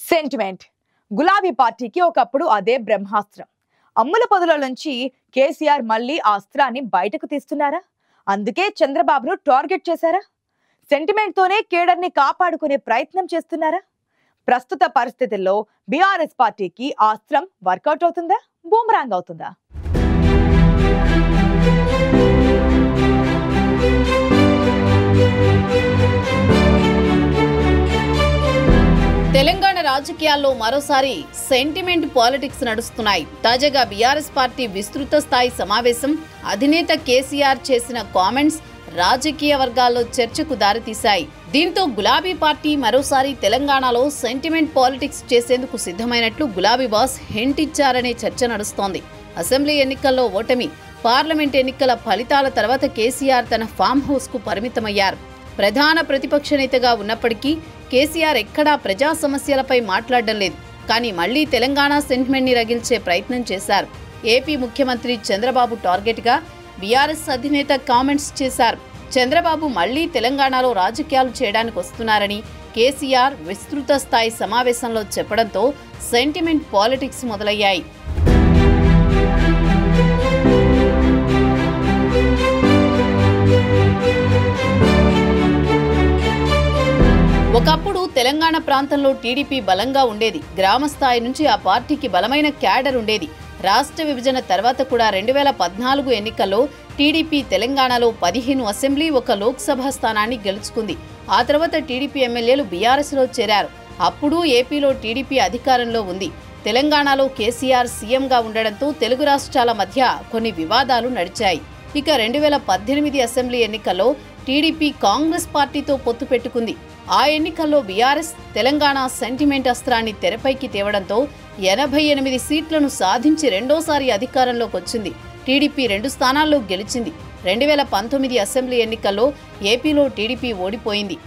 Sentiment గులాబీ పార్టీకి ఒకప్పుడు అదే బ్రహ్మాస్త్రం. అమ్ముల పొదల నుంచి కేసీఆర్ మళ్ళీ ఆ అస్త్రాన్ని బయటకు తీస్తున్నారా? అందుకే చంద్రబాబును టార్గెట్ చేశారా? సెంటిమెంట్ తోనే కేడర్ని కాపాడుకునే ప్రయత్నం చేస్తున్నారా? ప్రస్తుత పరిస్థితుల్లో బీఆర్ఎస్ పార్టీకి ఆ అస్త్రం వర్కౌట్ అవుతుందా, బూమరాంగ్ అవుతుందా? తెలంగాణ రాజకీయాల్లో మరోసారి సెంటిమెంట్ పాలిటిక్స్ నడుస్తున్నాయి. తాజాగా బీఆర్ఎస్ పార్టీ విస్తృత స్థాయి సమావేశం, అధినేత కేసీఆర్ చేసిన కామెంట్స్ రాజకీయ వర్గాల్లో చర్చకు దారితీశాయి. దీంతో గులాబీ పార్టీ మరోసారి తెలంగాణలో సెంటిమెంట్ పాలిటిక్స్ చేసేందుకు సిద్ధమైనట్లు గులాబీ బాస్ హింట్ ఇచ్చారనే చర్చ నడుస్తోంది. అసెంబ్లీ ఎన్నికల్లో ఓటమి, పార్లమెంట్ ఎన్నికల ఫలితాల తర్వాత కేసీఆర్ తన ఫామ్ హౌస్ కు పరిమితమయ్యారు. ప్రధాన ప్రతిపక్ష నేతగా ఉన్నప్పటికీ కేసీఆర్ ఎక్కడా ప్రజా సమస్యలపై మాట్లాడడం లేదు. కానీ మళ్లీ తెలంగాణ సెంటిమెంట్ ని రగిల్చే ప్రయత్నం చేశారు. ఏపీ ముఖ్యమంత్రి చంద్రబాబు టార్గెట్ గా బీఆర్ఎస్ అధినేత కామెంట్స్ చేశారు. చంద్రబాబు మళ్లీ తెలంగాణలో రాజకీయాలు చేయడానికి వస్తున్నారని కేసీఆర్ విస్తృత స్థాయి సమావేశంలో చెప్పడంతో సెంటిమెంట్ పాలిటిక్స్ మొదలయ్యాయి. ఒకప్పుడు తెలంగాణ ప్రాంతంలో టీడీపీ బలంగా ఉండేది. గ్రామ స్థాయి నుంచి ఆ పార్టీకి బలమైన క్యాడర్ ఉండేది. రాష్ట్ర విభజన తర్వాత కూడా 2014 ఎన్నికల్లో టీడీపీ తెలంగాణలో 15 అసెంబ్లీ, 1 లోక్సభ స్థానాన్ని గెలుచుకుంది. ఆ తర్వాత టీడీపీ ఎమ్మెల్యేలు బీఆర్ఎస్లో చేరారు. అప్పుడు ఏపీలో టీడీపీ అధికారంలో ఉంది. తెలంగాణలో కేసీఆర్ సీఎంగా ఉండడంతో తెలుగు రాష్ట్రాల మధ్య కొన్ని వివాదాలు నడిచాయి. ఇక 2018 అసెంబ్లీ ఎన్నికల్లో టీడీపీ కాంగ్రెస్ పార్టీతో పొత్తు పెట్టుకుంది. ఆ ఎన్నికల్లో బీఆర్ఎస్ తెలంగాణ సెంటిమెంట్ అస్త్రాన్ని తెరపైకి తేవడంతో 88 సీట్లను సాధించి రెండోసారి అధికారంలోకి వచ్చింది. టీడీపీ 2 స్థానాల్లో గెలిచింది. 2019 అసెంబ్లీ ఎన్నికల్లో ఏపీలో టీడీపీ ఓడిపోయింది.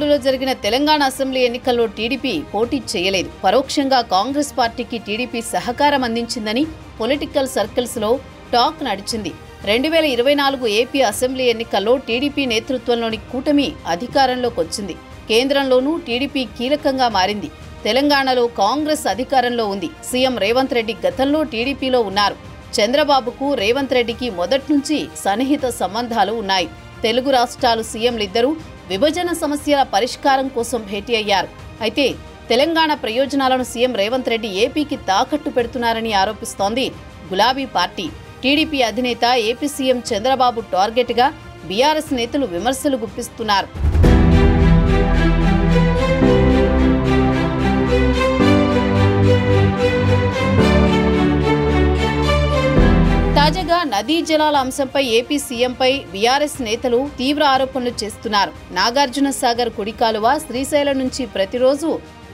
లో జరిగిన తెలంగాణ అసెంబ్లీ ఎన్నికల్లో టీడీపీ పోటీ చేయలేదు. పరోక్షంగా కాంగ్రెస్ పార్టీకి టీడీపీ సహకారం అందించిందని పొలిటికల్ సర్కిల్స్ లో టాక్ నడిచింది. 2024 ఏపీ అసెంబ్లీ ఎన్నికల్లో టీడీపీ నేతృత్వంలోని కూటమి అధికారంలోకి వచ్చింది. కేంద్రంలోనూ టీడీపీ కీలకంగా మారింది. తెలంగాణలో కాంగ్రెస్ అధికారంలో ఉంది. సీఎం రేవంత్ రెడ్డి గతంలో టీడీపీలో ఉన్నారు. చంద్రబాబుకు రేవంత్ రెడ్డికి మొదటి నుంచి సన్నిహిత సంబంధాలు ఉన్నాయి. తెలుగు రాష్ట్రాలు సీఎంలిద్దరూ విభజన సమస్యల పరిష్కారం కోసం భేటీ అయ్యారు. అయితే తెలంగాణ ప్రయోజనాలను సీఎం రేవంత్ రెడ్డి ఏపీకి తాకట్టు పెడుతున్నారని ఆరోపిస్తోంది గులాబీ పార్టీ. టీడీపీ అధినేత ఏపీ సీఎం చంద్రబాబు టార్గెట్ గా బీఆర్ఎస్ నేతలు విమర్శలు గుప్పిస్తున్నారు. తాజాగా నదీ జలాల అంశంపై ఏపీ సీఎంపై బీఆర్ఎస్ నేతలు తీవ్ర ఆరోపణలు చేస్తున్నారు. నాగార్జున సాగర్ కుడి కాలువ శ్రీశైలం నుంచి ప్రతిరోజు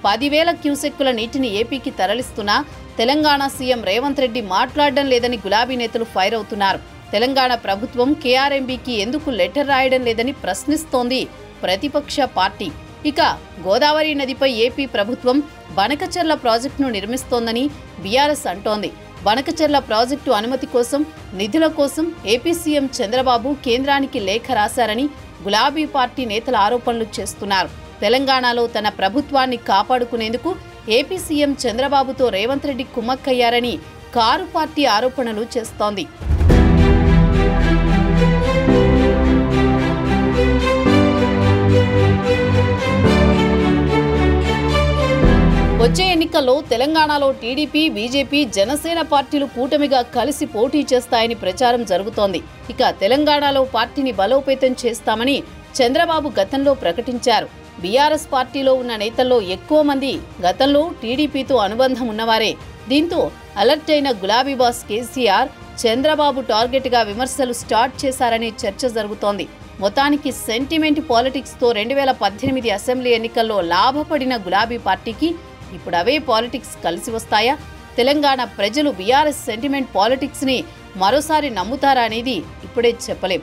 10,000 క్యూసెక్కుల నీటిని ఏపీకి తరలిస్తున్నా తెలంగాణ సీఎం రేవంత్ రెడ్డి మాట్లాడడం లేదని గులాబీ నేతలు ఫైర్ అవుతున్నారు. తెలంగాణ ప్రభుత్వం కేఆర్ఎంబీకి ఎందుకు లెటర్ రాయడం లేదని ప్రశ్నిస్తోంది ప్రతిపక్ష పార్టీ. ఇక గోదావరి నదిపై ఏపీ ప్రభుత్వం బనకచెర్ల ప్రాజెక్టును నిర్మిస్తోందని బీఆర్ఎస్ అంటోంది. బనకచెర్ల ప్రాజెక్టు అనుమతి కోసం, నిధుల కోసం ఏపీ సీఎం చంద్రబాబు కేంద్రానికి లేఖ రాశారని గులాబీ పార్టీ నేతల ఆరోపణలు చేస్తున్నారు. తెలంగాణలో తన ప్రభుత్వాన్ని కాపాడుకునేందుకు ఏపీ సీఎం చంద్రబాబుతో రేవంత్ రెడ్డి కుమ్మక్కయ్యారని కారు పార్టీ ఆరోపణలు చేస్తోంది. వచ్చే ఎన్నికల్లో తెలంగాణలో టీడీపీ, బీజేపీ, జనసేన పార్టీలు కూటమిగా కలిసి పోటీ చేస్తాయని ప్రచారం జరుగుతోంది. ఇక తెలంగాణలో పార్టీని బలోపేతం చేస్తామని చంద్రబాబు గతంలో ప్రకటించారు. బీఆర్ఎస్ పార్టీలో ఉన్న నేతల్లో ఎక్కువ మంది గతంలో టీడీపీతో అనుబంధం ఉన్నవారే. దీంతో అలర్ట్ అయిన గులాబీ బాస్ కేసీఆర్ చంద్రబాబు టార్గెట్ గా విమర్శలు స్టార్ట్ చేశారనే చర్చ జరుగుతోంది. మొత్తానికి సెంటిమెంట్ పాలిటిక్స్ తో 2018 అసెంబ్లీ ఎన్నికల్లో లాభపడిన గులాబీ పార్టీకి ఇప్పుడు అవే పాలిటిక్స్ కలిసి వస్తాయా? తెలంగాణ ప్రజలు బీఆర్ఎస్ సెంటిమెంట్ పాలిటిక్స్ ని మరోసారి నమ్ముతారా అనేది ఇప్పుడే చెప్పలేం.